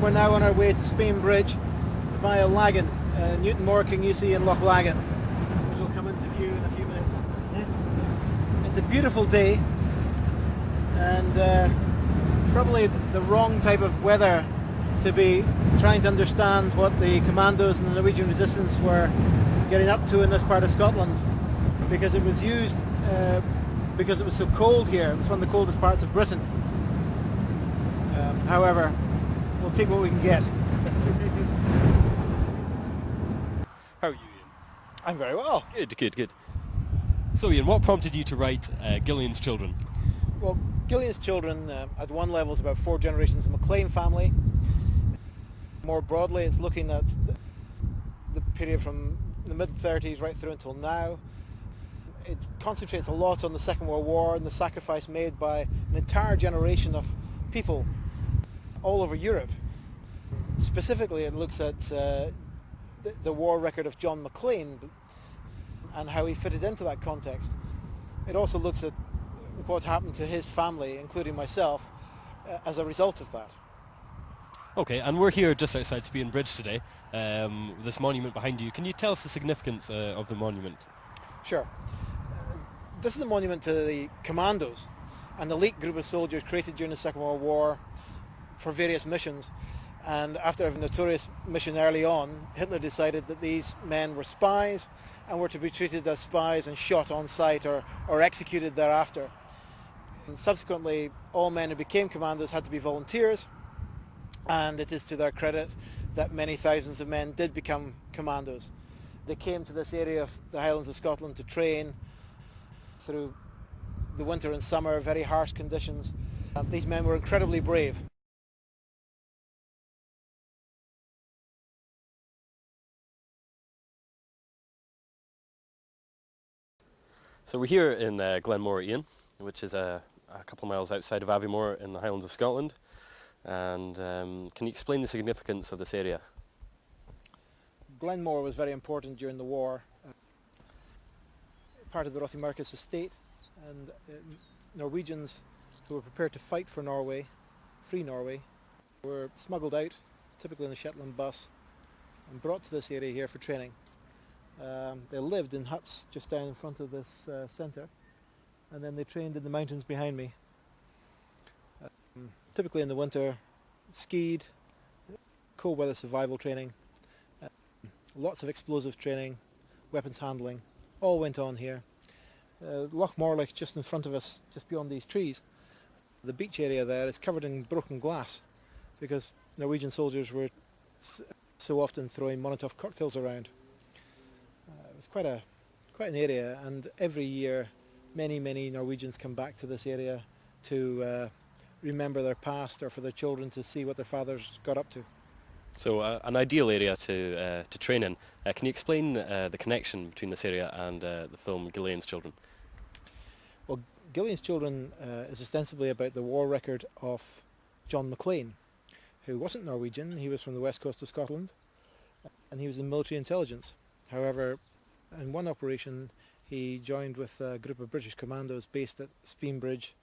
we're now on our way to Spain Bridge via Lagan, Newton Moorking UC in Loch Lagan, which will come into view in a few minutes. It's a beautiful day, and probably the wrong type of weather to be trying to understand what the Commandos and the Norwegian resistance were getting up to in this part of Scotland, because it was used because it was so cold here. It was one of the coldest parts of Britain. However, we'll take what we can get. How are you, Ian? I'm very well. Good. So, Ian, what prompted you to write Gillian's Children? Well, Gillian's Children, at one level, is about 4 generations of MacLean family. More broadly, it's looking at the period from the mid-30s right through until now. It concentrates a lot on the Second World War and the sacrifice made by an entire generation of people all over Europe. Specifically, it looks at the war record of John MacLean and how he fitted into that context. It also looks at what happened to his family, including myself, as a result of that. Okay, and we're here just outside Spain Bridge today, this monument behind you. Can you tell us the significance of the monument? Sure. This is a monument to the Commandos, an elite group of soldiers created during the Second World War for various missions. And after a notorious mission early on, Hitler decided that these men were spies and were to be treated as spies and shot on sight or executed thereafter. And subsequently, all men who became commandos had to be volunteers, and it is to their credit that many thousands of men did become commandos. They came to this area of the Highlands of Scotland to train through the winter and summer, very harsh conditions. These men were incredibly brave. So we're here in Glenmore, Ian, which is a couple of miles outside of Aviemore in the Highlands of Scotland. And can you explain the significance of this area? Glenmore was very important during the war. Part of the Rothimarcus estate, and Norwegians who were prepared to fight for Norway, free Norway, were smuggled out, typically in a Shetland bus, and brought to this area here for training. They lived in huts just down in front of this centre, and then they trained in the mountains behind me. Typically in the winter, skied, cold weather survival training, lots of explosive training, weapons handling, all went on here. Loch Morlich just in front of us, just beyond these trees. The beach area there is covered in broken glass because Norwegian soldiers were so often throwing Molotov cocktails around. It was quite an area, and every year many Norwegians come back to this area to remember their past, or for their children to see what their fathers got up to. So an ideal area to train in. Can you explain the connection between this area and the film Gillian's Children? Well, Gillian's Children is ostensibly about the war record of John MacLean, who wasn't Norwegian. He was from the west coast of Scotland, and he was in military intelligence. However, in one operation he joined with a group of British commandos based at Spain Bridge,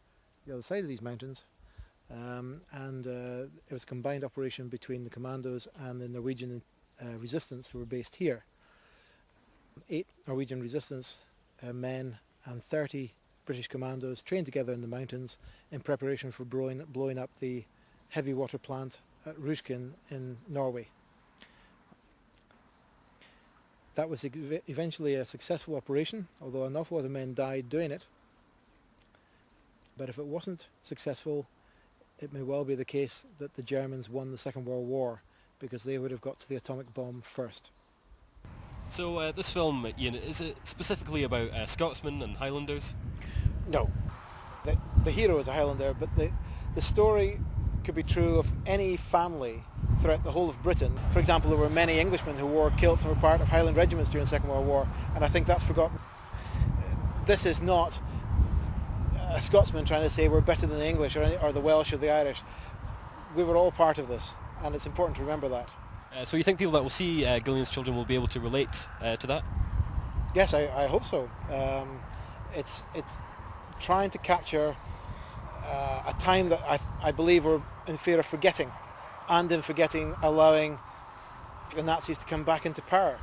the other side of these mountains. It was a combined operation between the Commandos and the Norwegian resistance, who were based here. 8 Norwegian resistance men and 30 British Commandos trained together in the mountains in preparation for blowing up the heavy water plant at Ruskin in Norway. That was eventually a successful operation, although an awful lot of men died doing it. But if it wasn't successful, it may well be the case that the Germans won the Second World War, because they would have got to the atomic bomb first. So this film, Ian, is it specifically about Scotsmen and Highlanders? No. The hero is a Highlander, but the story could be true of any family throughout the whole of Britain. For example, there were many Englishmen who wore kilts and were part of Highland regiments during the Second World War, and I think that's forgotten. This is not a Scotsman trying to say we're better than the English or the Welsh or the Irish. We were all part of this, and it's important to remember that. So you think people that will see Gillian's Children will be able to relate to that? Yes, I hope so. It's trying to capture a time that I believe we're in fear of forgetting. and in forgetting allowing the Nazis to come back into power.